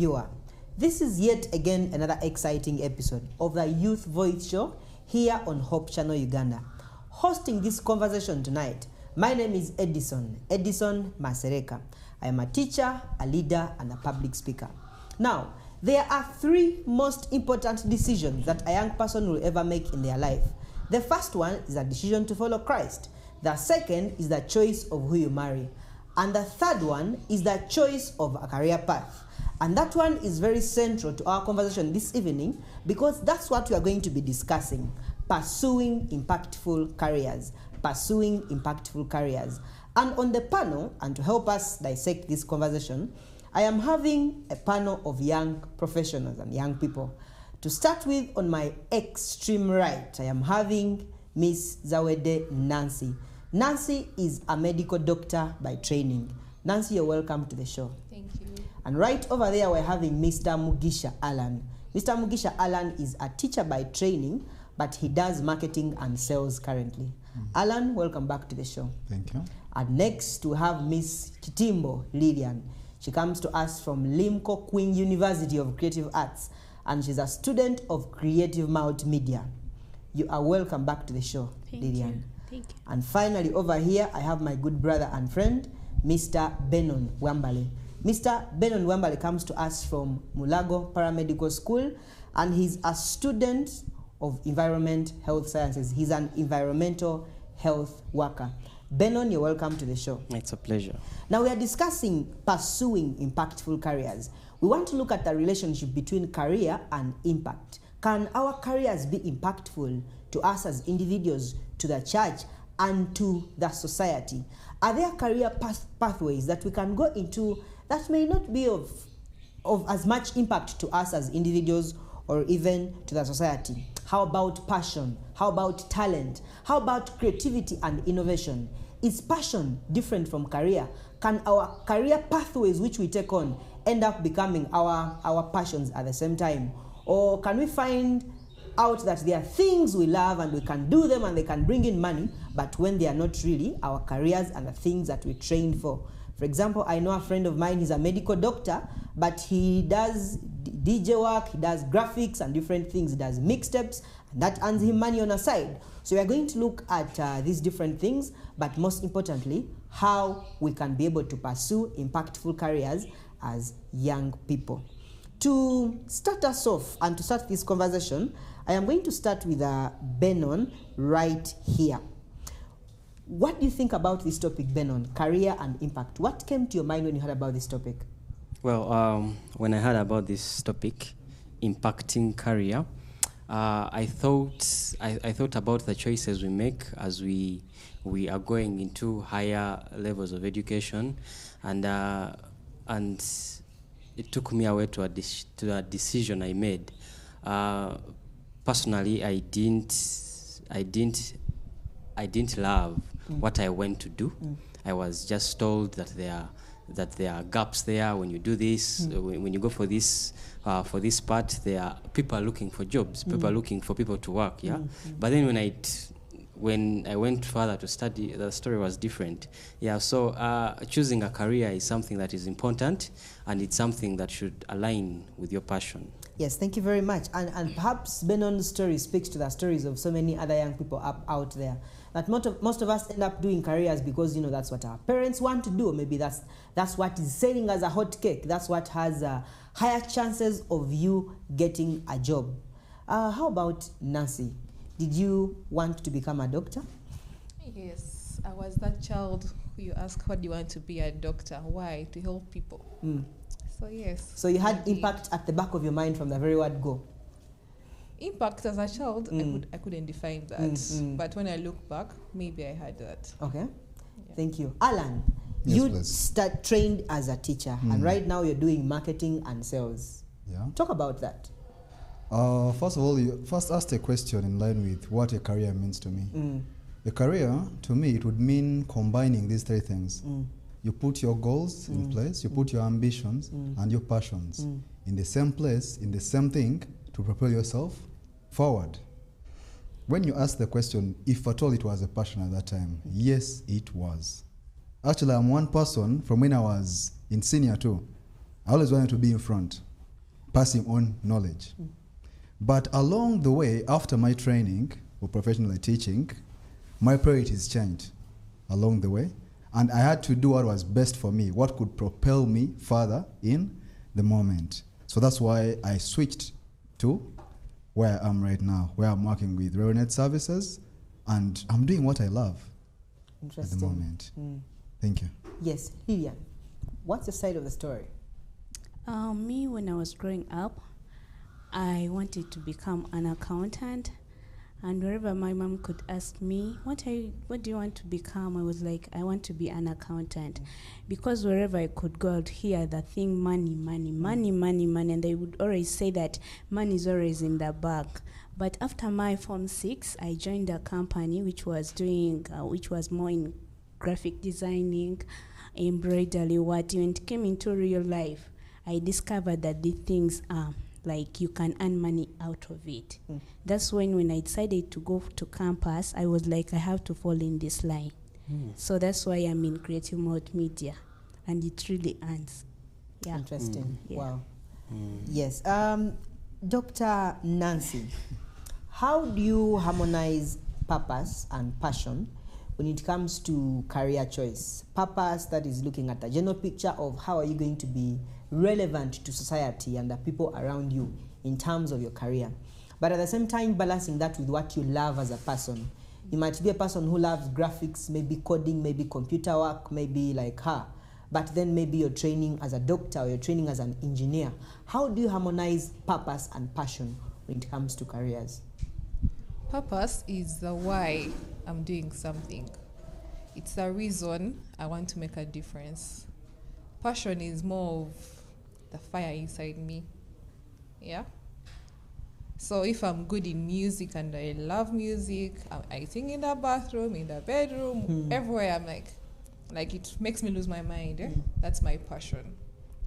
viewer. This is yet again another exciting episode of the Youth Voice Show here on Hope Channel Uganda. Hosting this conversation tonight, my name is Edison Masereka. I am a teacher, a leader, and a public speaker. Now, there are three most important decisions that a young person will ever make in their life. The first one is a decision to follow Christ. The second is the choice of who you marry. And the third one is the choice of a career path. And that one is very central to our conversation this evening because that's what we are going to be discussing. Pursuing impactful careers. Pursuing impactful careers. And on the panel, and to help us dissect this conversation, I am having a panel of young professionals and young people. To start with, on my extreme right, I am having Miss Zawede Nancy. Nancy is a medical doctor by training. Nancy, you're welcome to the show. Thank you. And right over there, we're having Mr. Mugisha Alan. Mr. Mugisha Alan is a teacher by training, but he does marketing and sales currently. Alan, welcome back to the show. Thank you. And next, we have Miss Chitimbo Lillian. She comes to us from Limco Queen University of Creative Arts, and she's a student of Creative Multimedia. You are welcome back to the show, Lillian. Thank you. And finally, over here, I have my good brother and friend, Mr. Benon Wambale. Mr. Benon Wambale comes to us from Mulago Paramedical School, and he's a student of Environment Health Sciences. He's an environmental health worker. Benon, you're welcome to the show. It's a pleasure. Now we are discussing pursuing impactful careers. We want to look at the relationship between career and impact. Can our careers be impactful to us as individuals, to the church, and to the society? Are there career pathways that we can go into that may not be of as much impact to us as individuals or even to the society? How about passion? How about talent? How about creativity and innovation? Is passion different from career? Can our career pathways which we take on end up becoming our passions at the same time? Or can we find out that there are things we love and we can do them and they can bring in money, but when they are not really our careers and the things that we trained for? For example, I know a friend of mine, he's a medical doctor, but he does DJ work, he does graphics and different things, he does mixtapes, and that earns him money on the side. So we are going to look at these different things, but most importantly, how we can be able to pursue impactful careers as young people. To start us off and to start this conversation, I am going to start with Benon right here. What do you think about this topic, Benon, career and impact? What came to your mind when you heard about this topic? Well, when I heard about this topic, impacting career, I thought about the choices we make as we are going into higher levels of education, and it took me away to a decision I made. Personally, I didn't love what I went to do. I was just told that there are gaps there when you do this. When you go for this part, there are people are looking for jobs. People are looking for people to work. Yeah, but then when I went further to study, the story was different. Yeah, so choosing a career is something that is important, and it's something that should align with your passion. Yes, thank you very much. And perhaps Benon's story speaks to the stories of so many other young people out there. That most of us end up doing careers because, you know, that's what our parents want to do. Or maybe that's what is selling as a hot cake. That's what has higher chances of you getting a job. How about Nancy? Did you want to become a doctor? Yes, I was that child who you ask, what do you want to be a doctor? Why? To help people. So yes. So you had impact at the back of your mind from the very word go. Impact as a child, I couldn't define that. But when I look back, maybe I had that. Okay. Yeah. Thank you. Alan, Yes, you please. trained as a teacher, and right now you're doing marketing and sales. Yeah. Talk about that. First of all, you first asked a question in line with what a career means to me. A career, to me, it would mean combining these three things. You put your goals in place, you put your ambitions and your passions in the same place, in the same thing, to propel yourself forward. When you ask the question, if at all it was a passion at that time, yes, it was. Actually, I'm one person from when I was in senior 2. I always wanted to be in front. passing on knowledge. But along the way, after my training or professional teaching, my priorities changed along the way. And I had to do what was best for me, what could propel me further in the moment. So that's why I switched to where I am right now, where I'm working with RailNet services, and I'm doing what I love at Interesting. the moment. Thank you. Yes, Lilian, what's the side of the story? Me, when I was growing up, I wanted to become an accountant. And wherever my mom could ask me, what do you want to become? I was like, I want to be an accountant. Because wherever I could go, I'd hear the thing, money, money, money, money, money. And they would always say that money is always in the bag. But after my Form 6, I joined a company which was more in graphic designing, embroidery, what. When it came into real life, I discovered that these things are like you can earn money out of it. That's when I decided to go to campus, I was like, I have to fall in this line. So that's why I'm in creative multimedia, and it really earns. Yeah. Interesting. Yeah. Wow. Yes. Dr. Nancy, how do you harmonize purpose and passion when it comes to career choice? Purpose, that is looking at a general picture of how are you going to be relevant to society and the people around you in terms of your career. But at the same time, balancing that with what you love as a person. You might be a person who loves graphics, maybe coding, maybe computer work, maybe like her. But then maybe you're training as a doctor or you're training as an engineer. How do you harmonize purpose and passion when it comes to careers? Purpose is the why I'm doing something. It's the reason I want to make a difference. Passion is more of the fire inside me. Yeah? So if I'm good in music and I love music, I sing in the bathroom, in the bedroom, everywhere, I'm like it makes me lose my mind. That's my passion.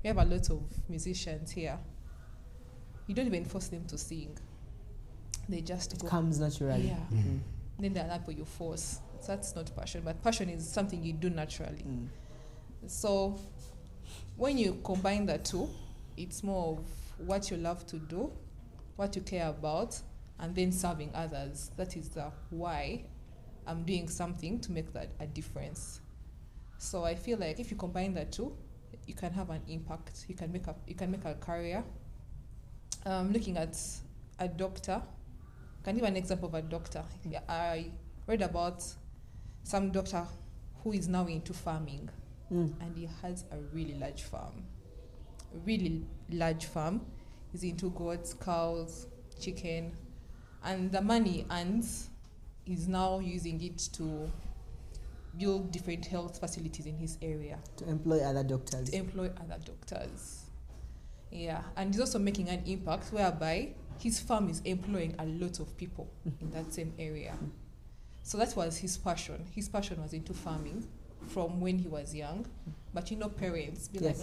We have a lot of musicians here. You don't even force them to sing. They just go. Comes naturally. Yeah. Then the other people you force. So that's not passion. But passion is something you do naturally. So when you combine the two, it's more of what you love to do, what you care about, and then serving others. That is the why I'm doing something to make that a difference. So I feel like if you combine the two, you can have an impact. You can make a career. Looking at a doctor, can give an example of a doctor. Yeah, I read about some doctor who is now into farming, and he has a really large farm. He's into goats, cows, chicken, and the money earns, he's now using it to build different health facilities in his area. To employ other doctors. Yeah, and he's also making an impact whereby his farm is employing a lot of people in that same area. So that was his passion. His passion was into farming from when he was young. But parents be like,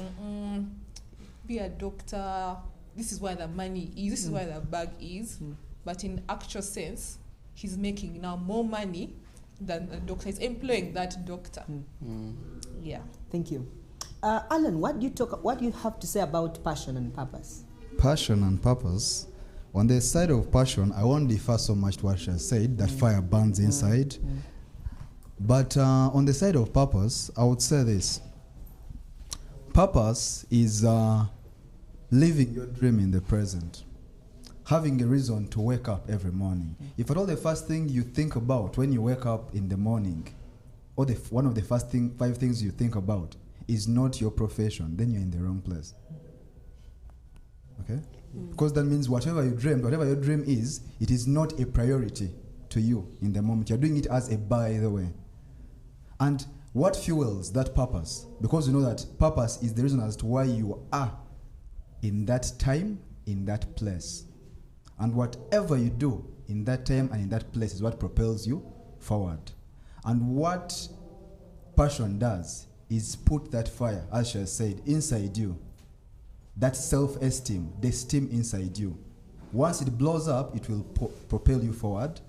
be a doctor. This is where the money is. This is where the bag is. But in actual sense, he's making now more money than the doctor. He's employing that doctor. Yeah. Thank you. Alan, what do you have to say about passion and purpose? Passion and purpose. On the side of passion, I won't defer so much to what she has said, that fire burns inside. But on the side of purpose, I would say this. Purpose is living your dream in the present. Having a reason to wake up every morning. If at all the first thing you think about when you wake up in the morning, or one of the first 5 things you think about is not your profession, then you're in the wrong place. Okay? Because that means whatever your dream is, it is not a priority to you in the moment. You're doing it as a by the way. And what fuels that purpose? Because you know that purpose is the reason as to why you are in that time, in that place. And whatever you do in that time and in that place is what propels you forward. And what passion does is put that fire, as she has said, inside you. That self-esteem, the steam inside you. Once it blows up, it will propel you forward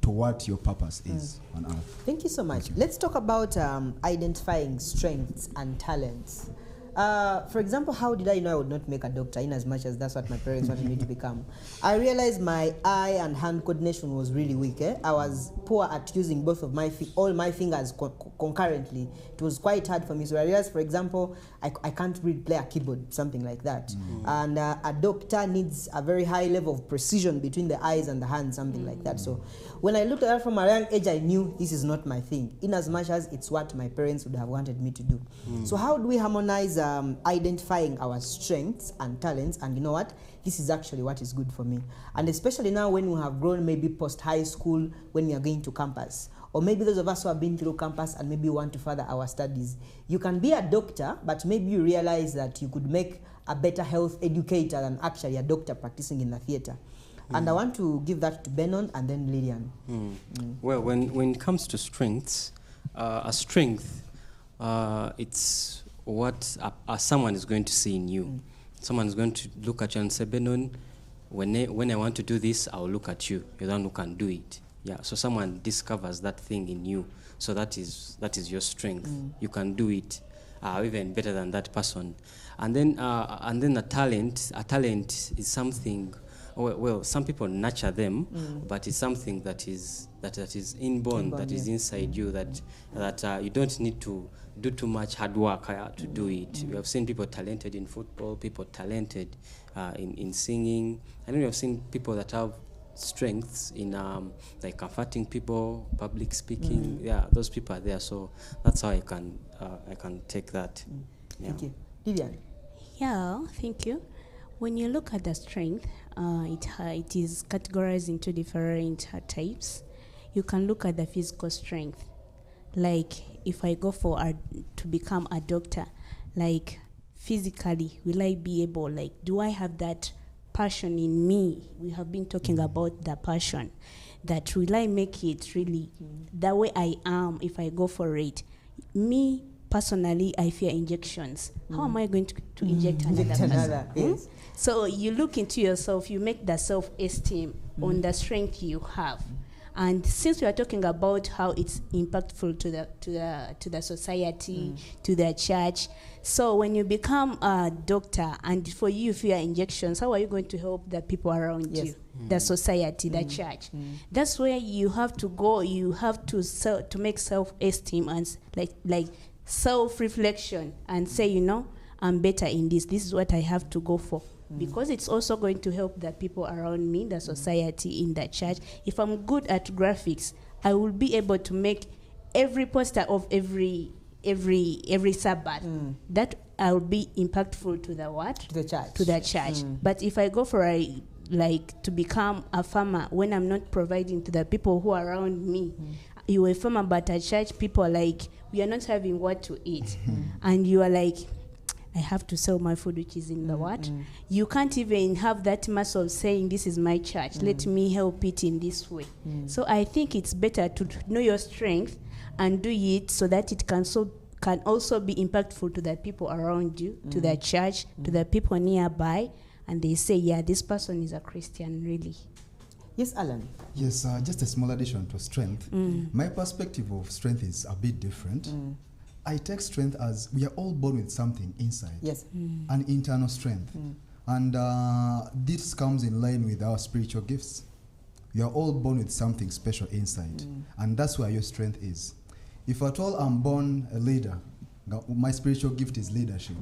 to what your purpose is on earth. Thank you so much. Let's talk about identifying strengths and talents. For example, how did I know I would not make a doctor, in as much as that's what my parents wanted me to become? I realized my eye and hand coordination was really weak. I was poor at using both of all my fingers concurrently. It was quite hard for me. So I realized, for example, I can't really play a keyboard, something like that. And a doctor needs a very high level of precision between the eyes and the hands, something like that. So when I looked at that from a young age, I knew this is not my thing, in as much as it's what my parents would have wanted me to do. So how do we harmonize identifying our strengths and talents, and you know what, this is actually what is good for me? And especially now when we have grown, maybe post high school, when we are going to campus, or maybe those of us who have been through campus and maybe want to further our studies, you can be a doctor, but maybe you realize that you could make a better health educator than actually a doctor practicing in the theater. And I want to give that to Benon and then Lillian. Well, when it comes to strengths, a strength, it's what someone is going to see in you. Someone is going to look at you and say, Benon, when I want to do this, I'll look at you. You're the one who can do it. Yeah. So someone discovers that thing in you. So that is your strength. You can do it even better than that person. And then a talent is something. Well, some people nurture them, but it's something that is inborn, that is inside you, that you don't need to do too much hard work to do it. We have seen people talented in football, people talented in singing, and we have seen people that have strengths in like comforting people, public speaking. Yeah, those people are there. So that's how I can take that. Yeah. Thank you. Lillian. Yeah, thank you. When you look at the strength, it is categorized into different types. You can look at the physical strength. Like if I go to become a doctor, like physically, will I be able, like, do I have that passion in me? We have been talking about the passion. That will I make it really the way I am if I go for it? Me, personally, I fear injections. How am I going to inject another person? Yes. So you look into yourself, you make the self-esteem on the strength you have. And since we are talking about how it's impactful to the society, to the church, so when you become a doctor and for you fear injections, how are you going to help the people around you, the society, the church? That's where you have to go. You have to make self-esteem and like self-reflection and say, you know, I'm better in this. This is what I have to go for. Because it's also going to help the people around me, the society, in the church. If I'm good at graphics, I will be able to make every poster of every Sabbath. That will be impactful to the what? To the church. To the church. But if I go for to become a farmer when I'm not providing to the people who are around me, you're a farmer, but at church people are like, we are not having what to eat. And you are like, I have to sell my food, which is in the what? You can't even have that muscle of saying, this is my church. Let me help it in this way. So I think it's better to know your strength and do it so that it can also be impactful to the people around you, to the church, to the people nearby. And they say, yeah, this person is a Christian, really. Yes, Alan. Yes, just a small addition to strength. My perspective of strength is a bit different. I take strength as we are all born with something inside. Yes. An internal strength. And this comes in line with our spiritual gifts. We are all born with something special inside. And that's where your strength is. If at all I'm born a leader, my spiritual gift is leadership.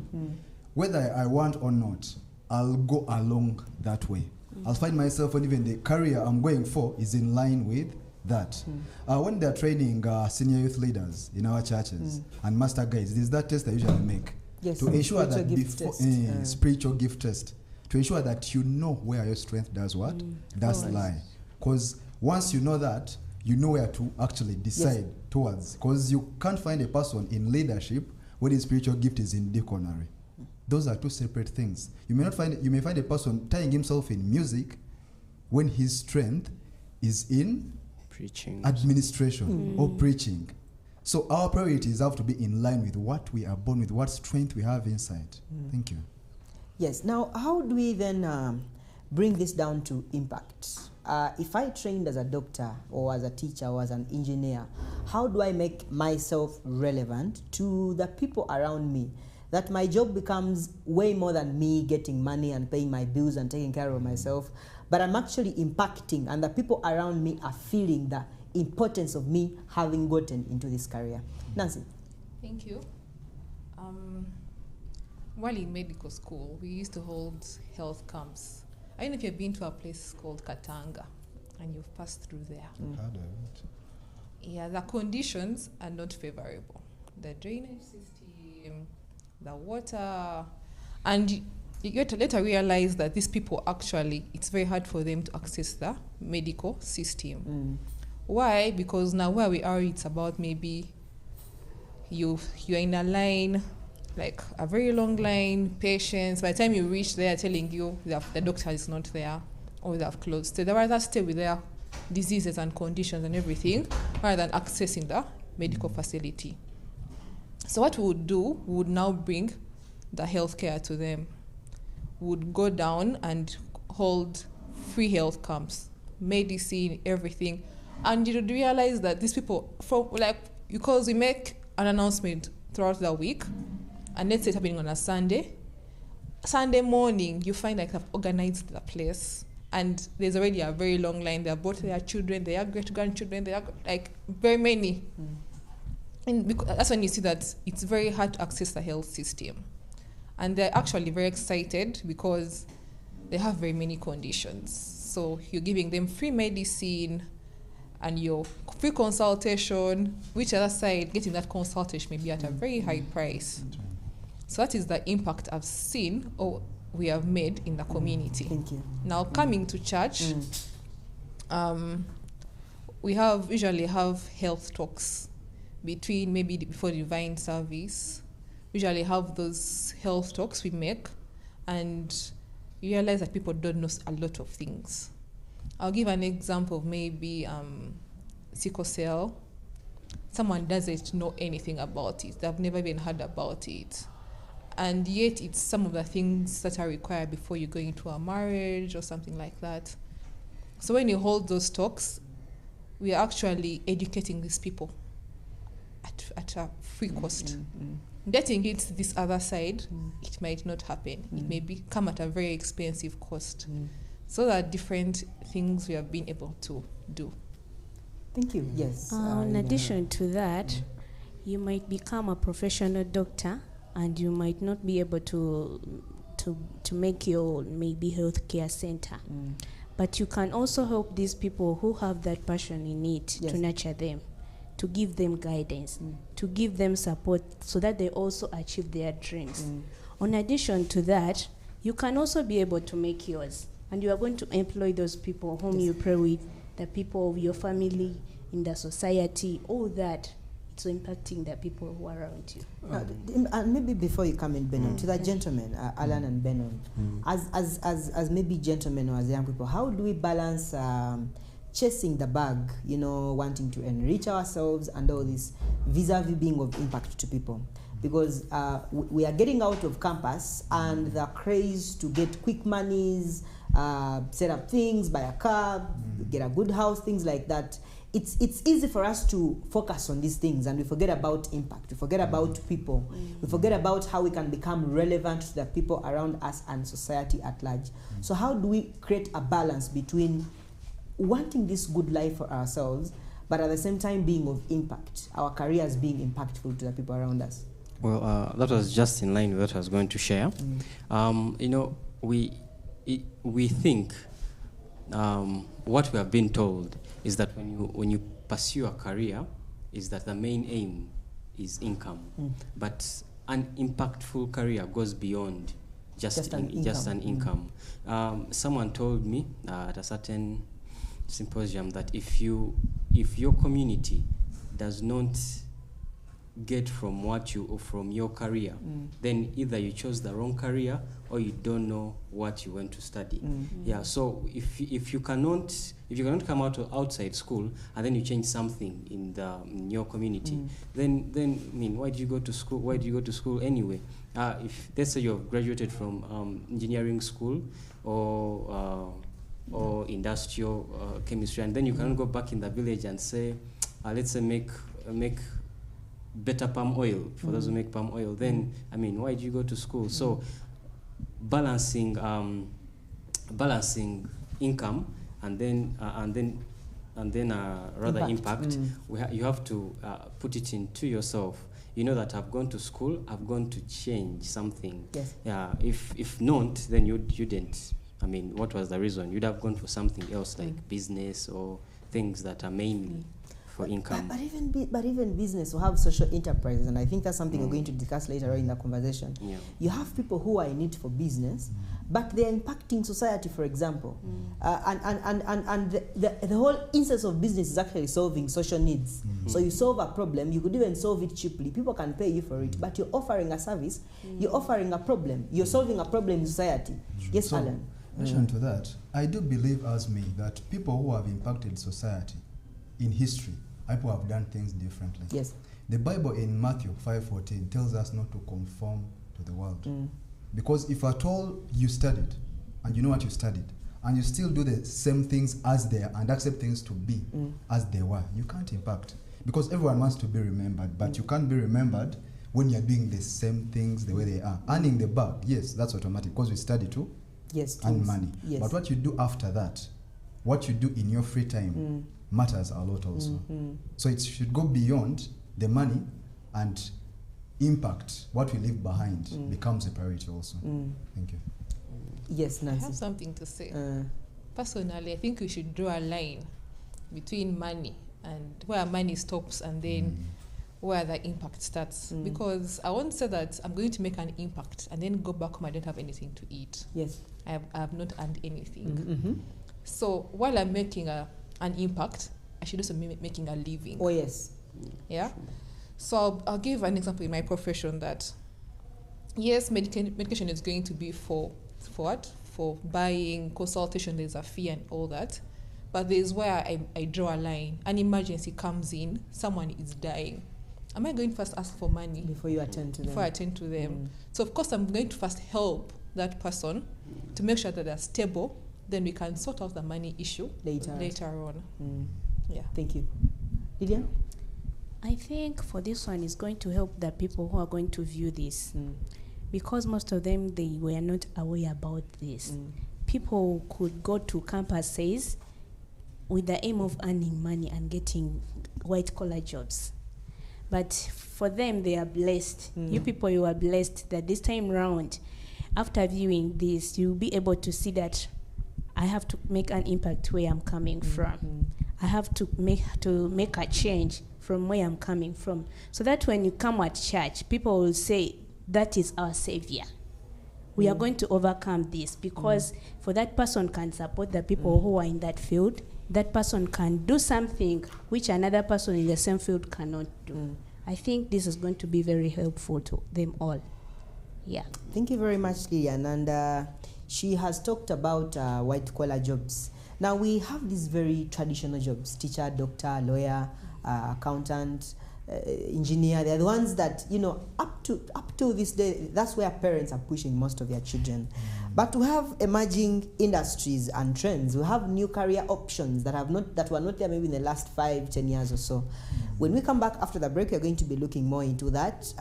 Whether I want or not, I'll go along that way. I'll find myself, and even the career I'm going for is in line with that. When they're training senior youth leaders in our churches and master guides, there's that test I usually make to ensure that before spiritual gift test, to ensure that you know where your strength does what does lie. Because once you know that, you know where to actually decide towards. Because you can't find a person in leadership when his spiritual gift is in deaconry. Those are two separate things. You may find a person tying himself in music when his strength is in preaching, administration, or preaching. So our priorities have to be in line with what we are born with, what strength we have inside. Thank you. Yes. Now, how do we then bring this down to impact? If I trained as a doctor or as a teacher or as an engineer, how do I make myself relevant to the people around me? that my job becomes way more than me getting money and paying my bills and taking care of myself, but I'm actually impacting, and the people around me are feeling the importance of me having gotten into this career. Nancy. Thank you. While in medical school, we used to hold health camps. I don't know if you've been to a place called Katanga and you've passed through there. Heard of it. Yeah, the conditions are not favorable. The drainage system, the water, and you get to later realize that these people actually, it's very hard for them to access the medical system. Why? Because now where we are, it's about maybe you're in a line, like a very long line, patients. By the time you reach there, telling you that the doctor is not there or they have closed. So they rather stay with their diseases and conditions and everything rather than accessing the medical facility. So what we would do, we would now bring the healthcare to them. We would go down and hold free health camps, medicine, everything. And you would realize that these people, because we make an announcement throughout the week, and let's say it's happening on a Sunday morning, you find like they've organized the place, and there's already a very long line. They have brought their children, their great-grandchildren, they are like very many. And that's when you see that it's very hard to access the health system. And they're actually very excited because they have very many conditions. So you're giving them free medicine and your free consultation, which other side, getting that consultation may be at a very high price. So that is the impact I've seen or we have made in the community. Thank you. Now coming to church, we usually have health talks between maybe before the divine service. Usually have those health talks we make, and you realize that people don't know a lot of things. I'll give an example of maybe sickle cell. Someone doesn't know anything about it. They've never even heard about it. And yet it's some of the things that are required before you go into a marriage or something like that. So when you hold those talks, we are actually educating these people at a free cost. Getting it this other side, it might not happen. It may come at a very expensive cost. So there are different things we have been able to do. Thank you. Yes. In addition to that, you might become a professional doctor, and you might not be able to make your maybe healthcare center. But you can also help these people who have that passion in it to nurture them, to give them guidance, to give them support so that they also achieve their dreams. In addition to that, you can also be able to make yours. And you are going to employ those people whom you pray with, the people of your family, in the society, all that. It's impacting the people who are around you. And maybe before you come in, Benon, to that gentleman, Alan and Benon, as maybe gentlemen or as young people, how do we balance chasing the bag, wanting to enrich ourselves and all this vis-a-vis being of impact to people? Because we are getting out of campus and the craze to get quick monies, set up things, buy a car, get a good house, things like that. It's easy for us to focus on these things and we forget about impact, we forget about people, we forget about how we can become relevant to the people around us and society at large. So how do we create a balance between wanting this good life for ourselves, but at the same time being of impact, our careers being impactful to the people around us? Well, that was just in line with what I was going to share. We think what we have been told is that when you pursue a career, is that the main aim is income. But an impactful career goes beyond just an income. Someone told me at a certain symposium that if your community does not get from your career, then either you chose the wrong career or you don't know what you went to study. So if you cannot come outside school and then you change something in your community, then why do you go to school? Why do you go to school anyway? If let's say you have graduated from engineering school or industrial chemistry, and then you cannot go back in the village and say, let's say make better palm oil for those who make palm oil, then I mean, why did you go to school? So balancing income and then rather impact. You have to put it into yourself. You know that I've gone to school, I've gone to change something. Yes. Yeah. If not, then you didn't. I mean, what was the reason? You'd have gone for something else like business or things that are mainly for income. But even business will have social enterprises, and I think that's something we're going to discuss later on in the conversation. Yeah. You have people who are in it for business, but they're impacting society, for example. And the whole instance of business is actually solving social needs. So you solve a problem, you could even solve it cheaply. People can pay you for it, but you're offering a service, you're offering a problem, you're solving a problem in society. Yes, So, Alan? in addition to that, I do believe, as me, that people who have impacted society in history, people have done things differently. Yes. The Bible in Matthew 5:14 tells us not to conform to the world. Because if at all you studied, and you know what you studied, and you still do the same things as they are and accept things to be as they were, you can't impact. Because everyone wants to be remembered, but you can't be remembered when you're doing the same things the way they are. Earning the bag, yes, that's automatic, because we study too. Yes. And tools. money. Yes. But what you do after that, what you do in your free time, matters a lot also. So it should go beyond the money, and impact, what we leave behind, becomes a priority also. Thank you. Yes, I have Nancy. something to say. Personally, I think we should draw a line between money and where money stops and then where the impact starts. Because I won't say that I'm going to make an impact and then go back home, I don't have anything to eat. Yes. I have not earned anything. So while I'm making an impact, I should also be making a living. Oh, yes. Yeah. So I'll give an example in my profession that yes, medication is going to be for what? For buying consultation, there's a fee and all that. But there's where I draw a line. An emergency comes in, someone is dying. Am I going to first ask for money Before you attend to them. before I attend to them? So of course I'm going to first help that person to make sure that they're stable. Then we can sort out the money issue later on. Yeah. Thank you. Lydia? I think for this one, it's going to help the people who are going to view this. Because most of them, they were not aware about this. People could go to campuses with the aim of earning money and getting white-collar jobs. But for them, they are blessed. You people, you are blessed that this time round, after viewing this, you'll be able to see that I have to make an impact where I'm coming from. I have to make a change from where I'm coming from. So that when you come at church, people will say, that is our savior. We are going to overcome this, because for that person can support the people who are in that field. That person can do something which another person in the same field cannot do. I think this is going to be very helpful to them all. Yeah. Thank you very much, Lillian. And she has talked about white-collar jobs. Now, we have these very traditional jobs: teacher, doctor, lawyer, accountant, engineer. They're the ones that, up to this day, that's where parents are pushing most of their children. But we have emerging industries and trends. We have new career options that were not there maybe in the last 5-10 years or so. When we come back after the break, we're going to be looking more into that,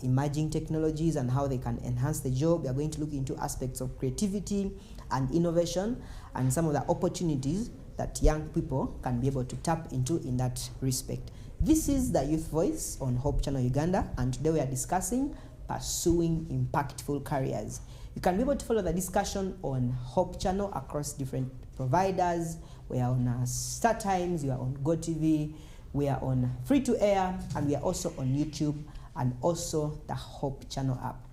emerging technologies and how they can enhance the job. We are going to look into aspects of creativity and innovation and some of the opportunities that young people can be able to tap into in that respect. This is the Youth Voice on Hope Channel Uganda, and today we are discussing pursuing impactful careers. You can be able to follow the discussion on Hope Channel across different providers. We are on StarTimes, we are on GoTV, we are on Free to Air, and we are also on YouTube and also the Hope Channel app.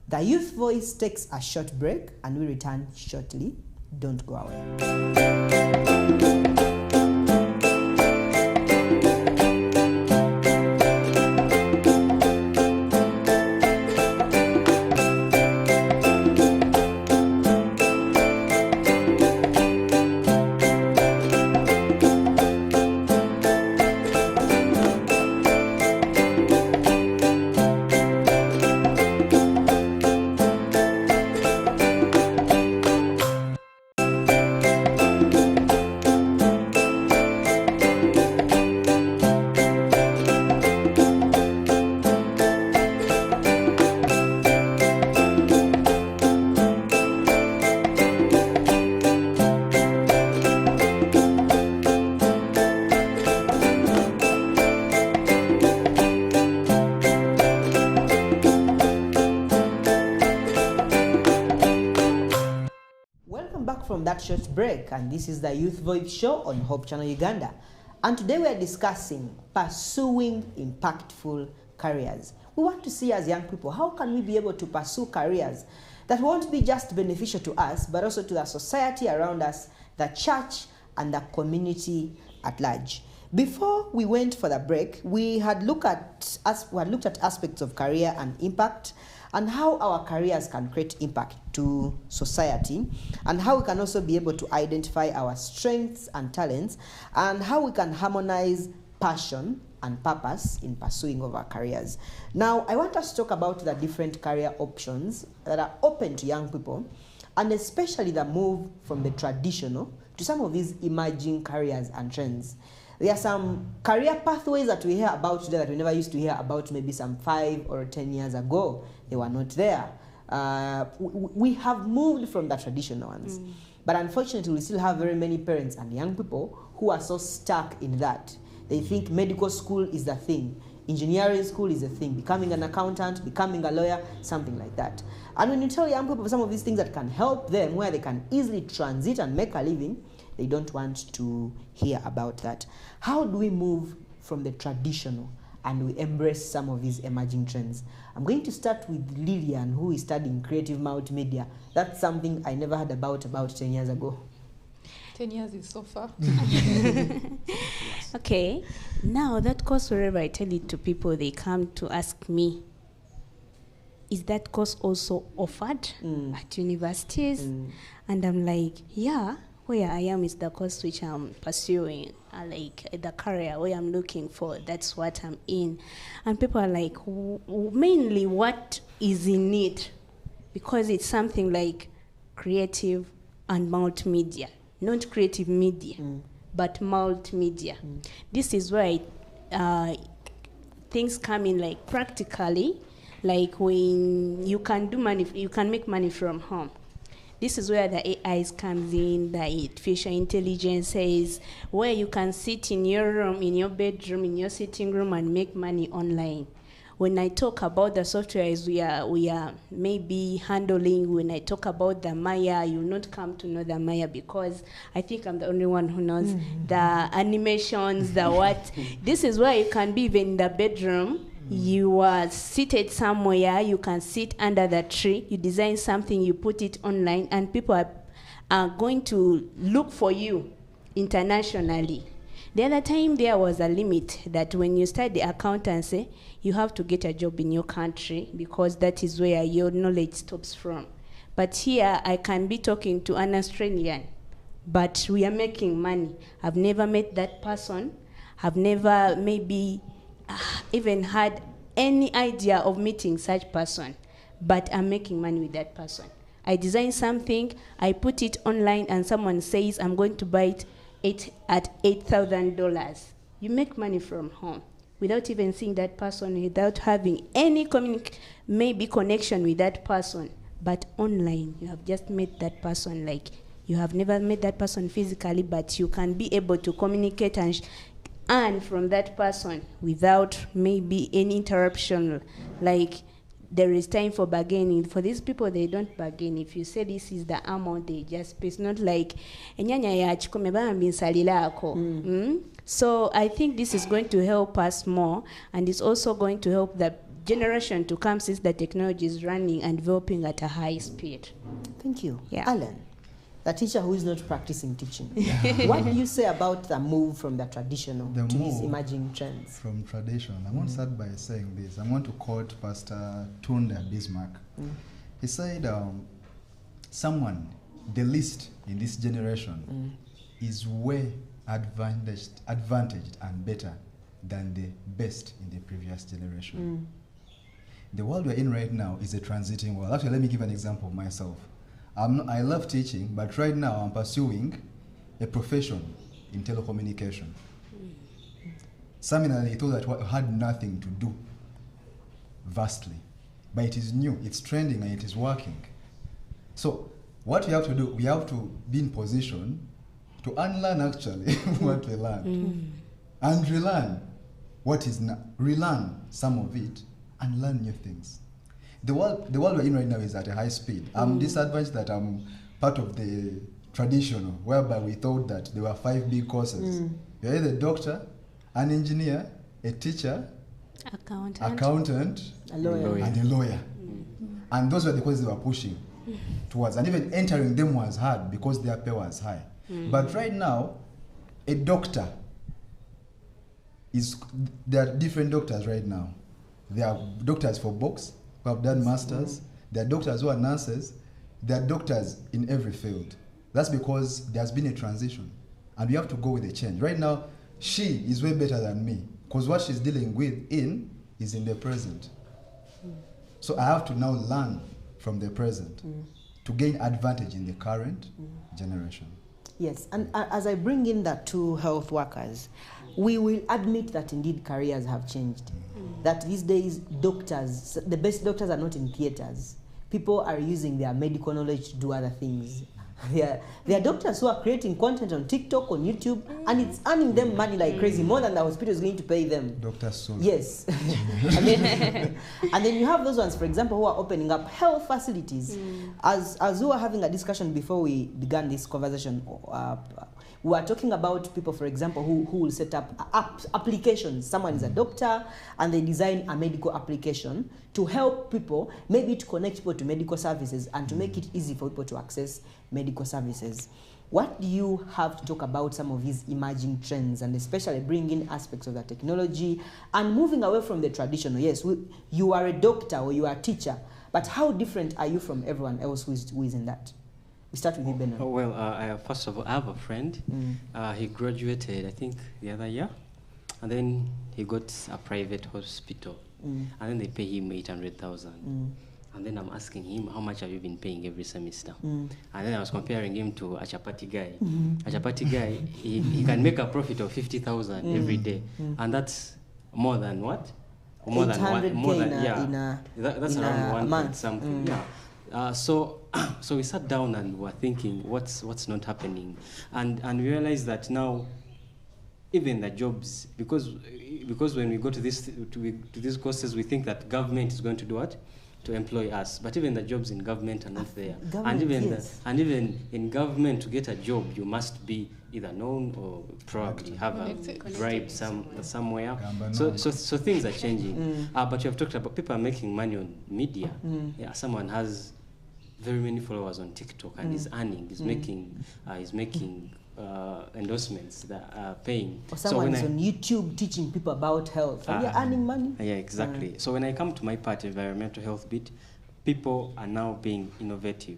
The Youth Voice takes a short break and we return shortly. Don't go away. Welcome back from that short break, and this is the Youth Voice Show on Hope Channel Uganda. And today we are discussing pursuing impactful careers. We want to see as young people, how can we be able to pursue careers that won't be just beneficial to us, but also to the society around us, the church, and the community at large. Before we went for the break, we had looked at aspects of career and impact, and how our careers can create impact to society, and how we can also be able to identify our strengths and talents, and how we can harmonize passion and purpose in pursuing of our careers. Now, I want us to talk about the different career options that are open to young people, and especially the move from the traditional to some of these emerging careers and trends. There are some career pathways that we hear about today that we never used to hear about maybe some 5 or 10 years ago. They were not there. We have moved from the traditional ones. But unfortunately, we still have very many parents and young people who are so stuck in that. They think medical school is the thing. Engineering school is the thing. Becoming an accountant, becoming a lawyer, something like that. And when you tell young people some of these things that can help them, where they can easily transit and make a living, they don't want to hear about that. How do we move from the traditional and we embrace some of these emerging trends? I'm going to start with Lillian, who is studying creative multimedia. That's something I never heard about 10 years ago. 10 years is so far. Okay, now that course, wherever I tell it to people, they come to ask me, is that course also offered at universities? And I'm like, yeah, where I am is the course which I'm pursuing, like the career where I'm looking for, that's what I'm in. And people are like, mainly what is in it? Because it's something like creative and multimedia, not creative media, but multimedia. This is where things come in, like practically, like when you can do money, you can make money from home. This is where the AIs comes in, the artificial intelligence is, where you can sit in your room, in your bedroom, in your sitting room and make money online. When I talk about the softwares we are maybe handling, when I talk about the Maya, you'll not come to know the Maya because I think I'm the only one who knows the animations, the what. This is where you can be even in the bedroom. You are seated somewhere, you can sit under the tree, you design something, you put it online, and people are going to look for you internationally. The other time there was a limit that when you study accountancy, you have to get a job in your country because that is where your knowledge stops from. But here I can be talking to an Australian, but we are making money. I've never met that person. I've never maybe even had any idea of meeting such person, but I'm making money with that person. I design something, I put it online, and someone says I'm going to buy it at $8,000. You make money from home without even seeing that person, without having any maybe connection with that person. But online, you have just met that person, like you have never met that person physically, but you can be able to communicate and earn from that person without maybe any interruption. Like there is time for bargaining. For these people, they don't bargain. If you say this is the amount, they just pay. It's not like So I think this is going to help us more, and it's also going to help the generation to come since the technology is running and developing at a high speed. Thank you. Yeah. Alan, the teacher who is not practicing teaching. What do you say about the move from the traditional to these emerging trends? From tradition, I want to start by saying this. I want to quote Pastor Tunda Bismarck. He said, someone, the least in this generation, is way advantaged and better than the best in the previous generation. The world we're in right now is a transiting world. Actually, let me give an example of myself. I love teaching, but right now I'm pursuing a profession in telecommunication. Seminally, thought that had nothing to do vastly, but it is new, it's trending, and it is working. So what we have to do, we have to be in position to unlearn actually what we learned, and relearn what is not, relearn some of it, and learn new things. The world we're in right now is at a high speed. I'm disadvantaged that I'm part of the traditional, whereby we thought that there were 5 big courses. You're either a doctor, an engineer, a teacher, accountant, A lawyer. and a lawyer. And those were the courses they were pushing towards. And even entering them was hard because their pay was high. But right now, a doctor there are different doctors right now. There are doctors for box who have done masters. There are doctors who are nurses. There are doctors in every field. That's because there's been a transition. And we have to go with the change. Right now, she is way better than me because what she's dealing with is in the present. So I have to now learn from the present to gain advantage in the current generation. Yes, and as I bring in the 2 health workers, we will admit that indeed careers have changed. That these days doctors, the best doctors are not in theaters. People are using their medical knowledge to do other things. There are doctors who are creating content on TikTok, on YouTube, and it's earning them money like crazy, more than the hospital is going to pay them. Dr. Soul. Yes. and then you have those ones, for example, who are opening up health facilities. As we were having a discussion before we began this conversation, we were talking about people, for example, who will set up applications. Someone is a doctor and they design a medical application to help people, maybe to connect people to medical services and to make it easy for people to access medical services. What do you have to talk about some of these emerging trends, and especially bringing aspects of the technology and moving away from the traditional? Yes, you are a doctor or you are a teacher, but how different are you from everyone else who is in that? We start with you, Benon. Oh, well, first of all, I have a friend. He graduated, I think, the other year, and then he got a private hospital, and then they pay him 800,000. And then I'm asking him, how much have you been paying every semester? And then I was comparing him to a chapati guy. A chapati guy, he can make a profit of 50,000 every day, and that's more than what? More than one. More than that's around 1 month something. Yeah. So we sat down and were thinking, what's not happening, and we realized that now, even the jobs, because when we go to these courses, we think that government is going to do what? To employ us, but even the jobs in government are not there, and even in government, to get a job, you must be either known or probably have a bribe somewhere. So things are changing. But you have talked about people are making money on media. Yeah, someone has very many followers on TikTok and is earning, is making endorsements that are paying. Or someone is on YouTube teaching people about health. And they're earning money. Yeah, exactly. So when I come to my part, environmental health bit, people are now being innovative.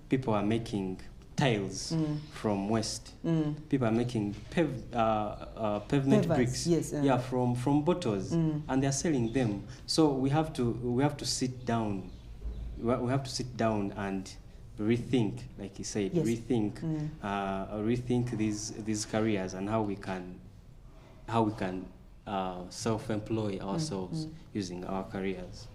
People are making tiles from waste. People are making pavement bricks. Yes, from bottles, and they are selling them. So we have to sit down. We have to sit down and rethink, like you said, rethink these careers and how we can self-employ ourselves using our careers.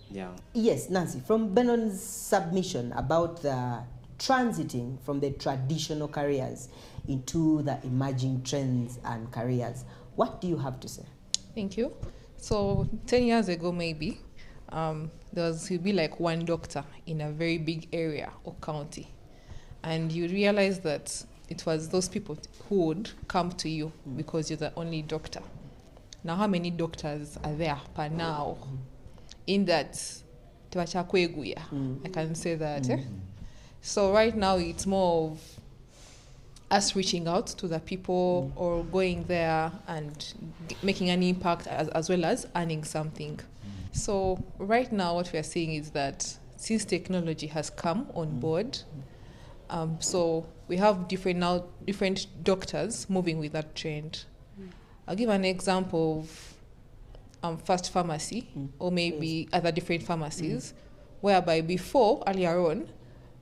Yeah. Yes, Nancy, from Benon's submission about the transiting from the traditional careers into the emerging trends and careers, what do you have to say? Thank you. So 10 years ago, maybe, he'd be like one doctor in a very big area or county, and you realize that it was those people who would come to you because you're the only doctor. Now, how many doctors are there per now? In that, I can say that. So right now, it's more of us reaching out to the people or going there and making an impact as well as earning something. So right now what we are seeing is that since technology has come on board, so we have different doctors moving with that trend. I'll give an example of First Pharmacy or maybe other different pharmacies, whereby before, earlier on,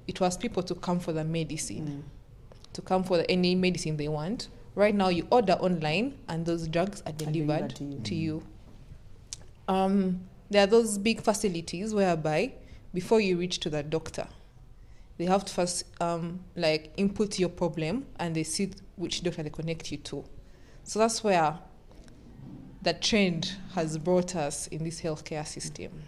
it was people to come for the medicine, to come for any medicine they want. Right now you order online and those drugs are delivered to you. There are those big facilities whereby before you reach to the doctor, they have to first input your problem and they see which doctor they connect you to. So that's where the trend has brought us in this healthcare system.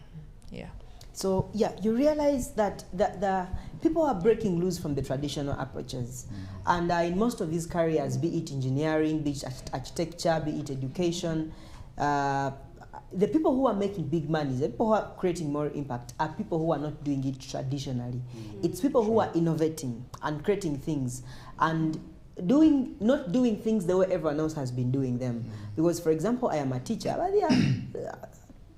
Yeah. So yeah, you realize that the people are breaking loose from the traditional approaches, and in most of these careers, be it engineering, be it architecture, be it education, the people who are making big money, the people who are creating more impact, are people who are not doing it traditionally. It's people who are innovating and creating things and not doing things the way everyone else has been doing them. Because, for example, I am a teacher, but there are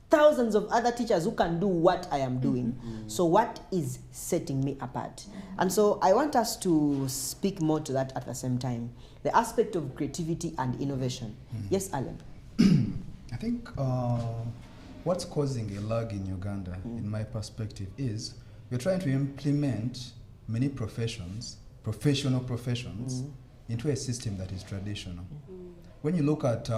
thousands of other teachers who can do what I am doing. So what is setting me apart? And so I want us to speak more to that at the same time. The aspect of creativity and innovation. Yes, Alan? I think what's causing a lag in Uganda, in my perspective, is we're trying to implement many professional professions, into a system that is traditional. When you look at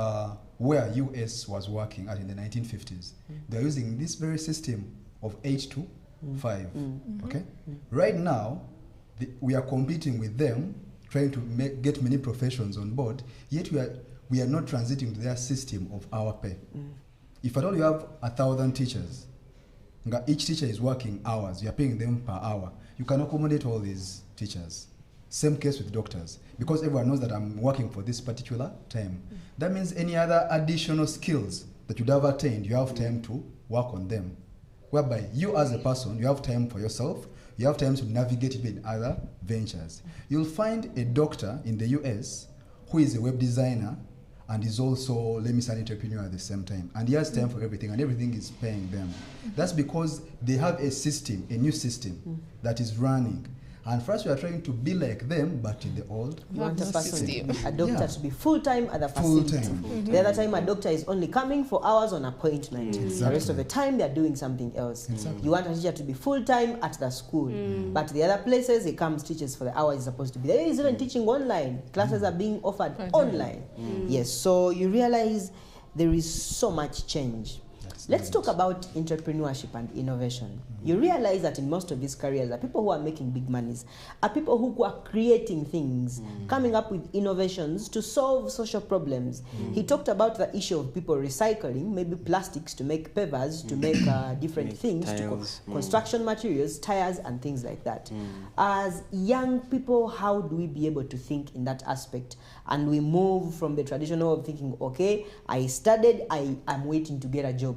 where US was working at in the 1950s, they're using this very system of 8 to 5. Okay? Right now, we are competing with them, trying to get many professions on board, yet we are not transiting to their system of hour pay. If at all you have 1,000 teachers, each teacher is working hours, you are paying them per hour, you can accommodate all these teachers. Same case with doctors, because everyone knows that I'm working for this particular time. That means any other additional skills that you'd have attained, you have time to work on them. Whereby you as a person, you have time for yourself, you have time to navigate even other ventures. You'll find a doctor in the US who is a web designer and is also, let me say, an entrepreneur at the same time. And he has time for everything, and everything is paying them. That's because they have a system, a new system that is running. And first, we are trying to be like them, but in the old You want a person, system. a doctor to be full-time at the facility. Full-time. The other time, a doctor is only coming for hours on appointment. The rest of the time, they're doing something else. You want a teacher to be full-time at the school. But the other places, he comes, teaches for the hours he's supposed to be there. He's even teaching online. Classes are being offered online. Yes, so you realize there is so much change. Let's talk about entrepreneurship and innovation. You realize that in most of these careers, are people who are making big monies, are people who are creating things, coming up with innovations to solve social problems. He talked about the issue of people recycling, maybe plastics to make pavers, to make different things, tiles. to construction materials, tires, and things like that. As young people, how do we be able to think in that aspect? And we move from the traditional of thinking, okay, I studied, I'm waiting to get a job.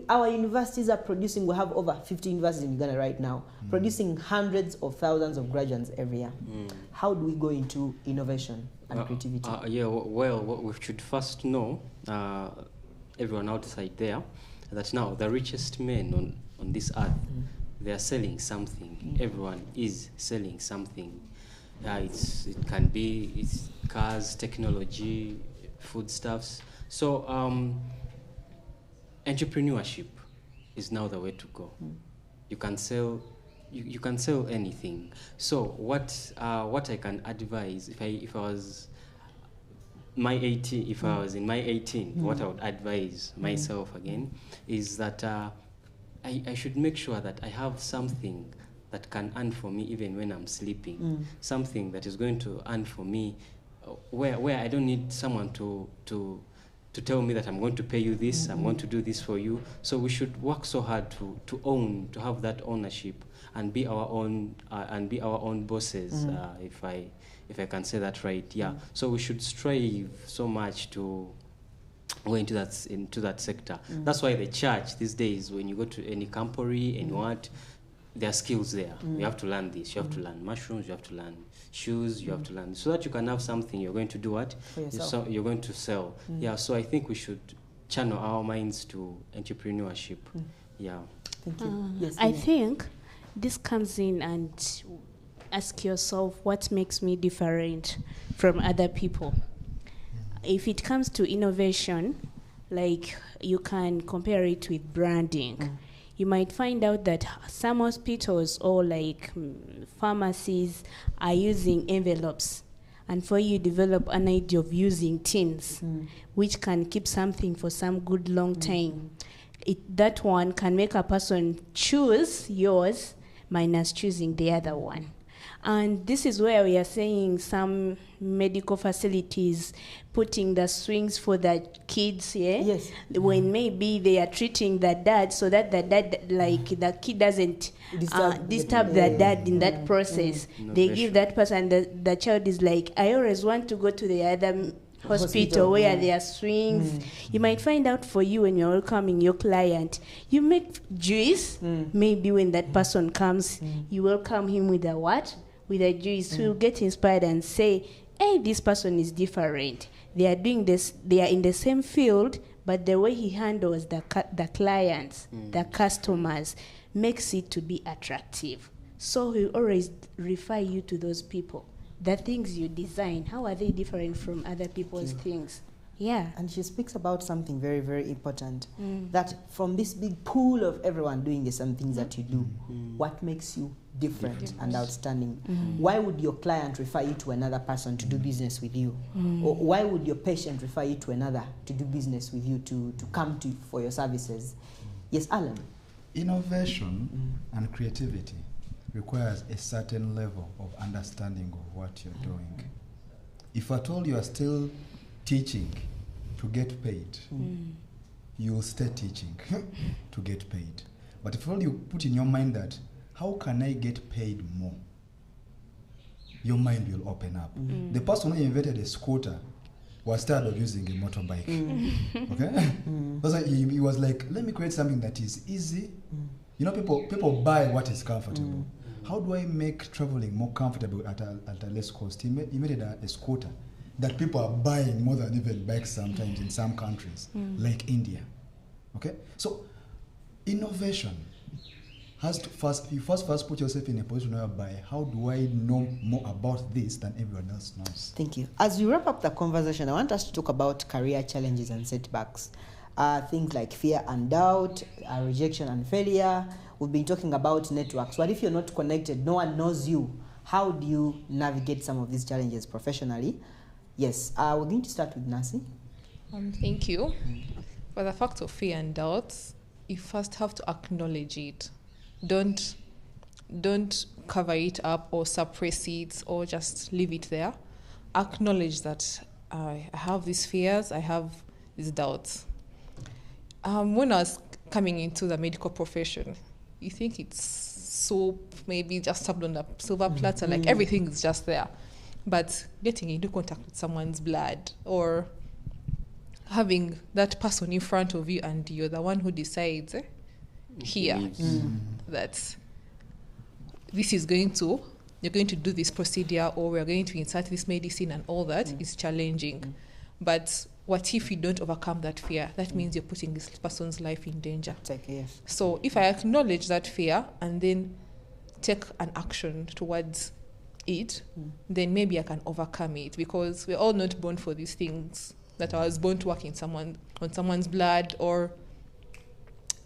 Our universities are producing, we have over 50 universities in Uganda right now, producing hundreds of thousands of graduates every year. How do we go into innovation and creativity? What we should first know, everyone outside there, that now the richest men on this earth, they are selling something. Everyone is selling something. It can be it's cars, technology, foodstuffs. So entrepreneurship is now the way to go. You can sell, you can sell anything. So what I can advise, if I was my 18, if I was in my 18, what I would advise myself again is that I should make sure that I have something that can earn for me even when I'm sleeping. Something that is going to earn for me where I don't need someone to tell me that I'm going to pay you this, I'm going to do this for you. So we should work so hard to have that ownership and be our own bosses, if I can say that right. Yeah. So we should strive so much to go into that sector. That's why the church these days, when you go to any company and what, there are skills there. You have to learn this. You have to learn mushrooms. You have to learn shoes. You have to learn so that you can have something. You're going to do what? For yourself. You're going to sell. Yeah. So I think we should channel our minds to entrepreneurship. Yeah. Thank you. Yes, I Ina. think this comes in and ask yourself what makes me different from other people. If it comes to innovation, like you can compare it with branding. You might find out that some hospitals or like pharmacies are using envelopes, and for you develop an idea of using tins, which can keep something for some good long time. That one can make a person choose yours minus choosing the other one. And this is where we are saying some medical facilities putting the swings for the kids, Yes. when maybe they are treating the dad so that the dad, like the kid doesn't disturb the dad in that process. They give that person, the child is like, I always want to go to the other hospital where there are swings. You might find out for you when you're welcoming your client, you make juice. Maybe when that person comes, you welcome him with a what? With a juice. He'll get inspired and say, hey, this person is different. They are doing this, they are in the same field, but the way he handles the clients, the customers, makes it to be attractive. So he always refer you to those people. The things you design, how are they different from other people's things? Yeah. And she speaks about something very, very important, that from this big pool of everyone doing the same things that you do, what makes you different and outstanding? Why would your client refer you to another person to do business with you? Or why would your patient refer you to another to do business with you, to come to for your services? Yes, Alan? Innovation and creativity requires a certain level of understanding of what you're doing. If at all you are still teaching to get paid, you will stay teaching to get paid. But if all you put in your mind that, how can I get paid more? Your mind will open up. The person who invented a scooter was tired of using a motorbike. Okay? That's why he was like, let me create something that is easy. You know, people buy what is comfortable. How do I make traveling more comfortable at a less cost? He made a scooter that people are buying more than even bikes sometimes in some countries, like India. Okay? So, innovation has to you first put yourself in a position whereby, how do I know more about this than everyone else knows? Thank you. As we wrap up the conversation, I want us to talk about career challenges and setbacks. Things like fear and doubt, rejection and failure. We've been talking about networks. What if you're not connected? No one knows you. How do you navigate some of these challenges professionally? Yes, we're going to start with Nancy. Thank you. For the fact of fear and doubt, you first have to acknowledge it. Don't cover it up or suppress it or just leave it there. Acknowledge that I have these fears, I have these doubts. When I was coming into the medical profession, you think it's soap, maybe just served on a silver platter, like everything is just there. But getting into contact with someone's blood, or having that person in front of you and you're the one who decides here that this is you're going to do this procedure, or we're going to insert this medicine and all that is challenging. But what if you don't overcome that fear? That means you're putting this person's life in danger. Yes. So if I acknowledge that fear and then take an action towards it, then maybe I can overcome it, because we're all not born for these things. That I was born to work on someone's blood, or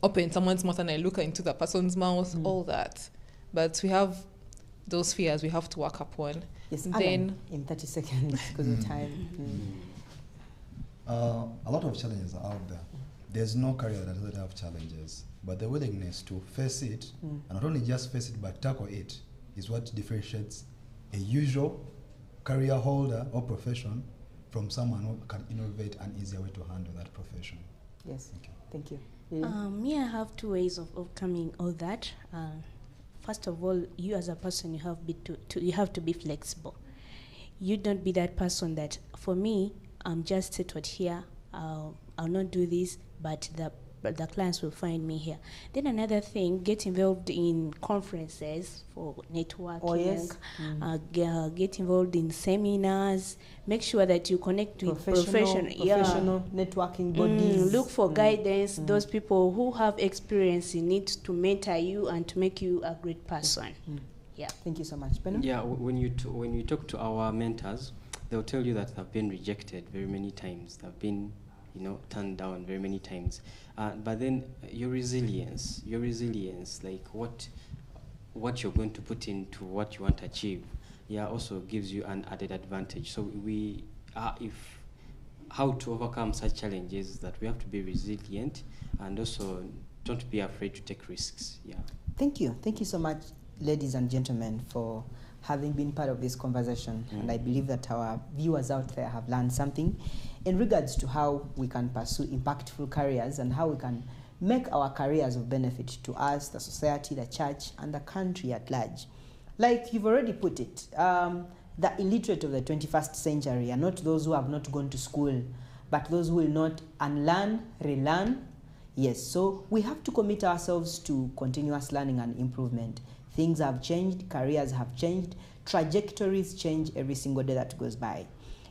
open someone's mouth and I look into the person's mouth, all that. But we have those fears we have to work upon. Yes, then Alan, in 30 seconds because of time. A lot of challenges are out there. There's no career that doesn't have challenges, but the willingness to face it, and not only just face it, but tackle it, is what differentiates a usual career holder or profession from someone who can innovate an easier way to handle that profession. Yes, thank you. Me, I have two ways of overcoming all that. First of all, you as a person, you have to be flexible. You don't be that person that, for me, I'm just settled here. I'll not do this, but the clients will find me here. Then another thing, get involved in conferences for networking. Oh, yes. Get involved in seminars. Make sure that you connect with professional networking bodies. Look for guidance. Those people who have experience in it to mentor you and to make you a great person. Yeah. Thank you so much, Beno. Yeah, when you talk to our mentors, they'll tell you that they've been rejected very many times. They've been, turned down very many times. But then your resilience, like what you're going to put into what you want to achieve, also gives you an added advantage. So how to overcome such challenges, that we have to be resilient and also don't be afraid to take risks. Yeah. Thank you so much, ladies and gentlemen, for having been part of this conversation. And I believe that our viewers out there have learned something in regards to how we can pursue impactful careers and how we can make our careers of benefit to us, the society, the church, and the country at large. Like you've already put it, the illiterate of the 21st century are not those who have not gone to school, but those who will not unlearn, relearn. Yes, so we have to commit ourselves to continuous learning and improvement. Things have changed, careers have changed, trajectories change every single day that goes by.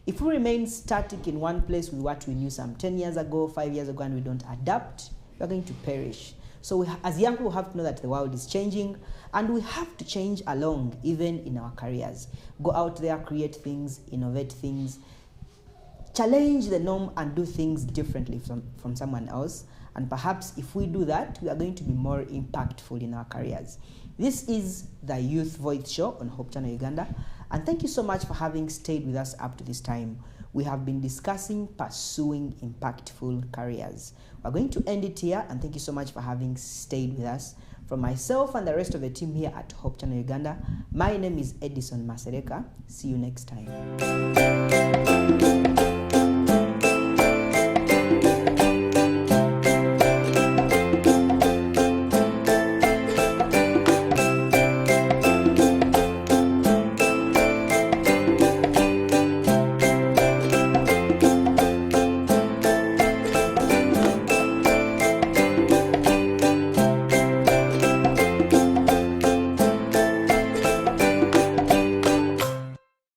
If we remain static in one place with what we knew some 10 years ago, 5 years ago, and we don't adapt, we're going to perish. So we, as young people, have to know that the world is changing, and we have to change along, even in our careers. Go out there, create things, innovate things, challenge the norm, and do things differently from someone else. And perhaps if we do that, we are going to be more impactful in our careers. This is the Youth Voice Show on Hope Channel Uganda. And thank you so much for having stayed with us up to this time. We have been discussing pursuing impactful careers. We're going to end it here, and thank you so much for having stayed with us. From myself and the rest of the team here at Hope Channel Uganda, my name is Edison Masereka. See you next time.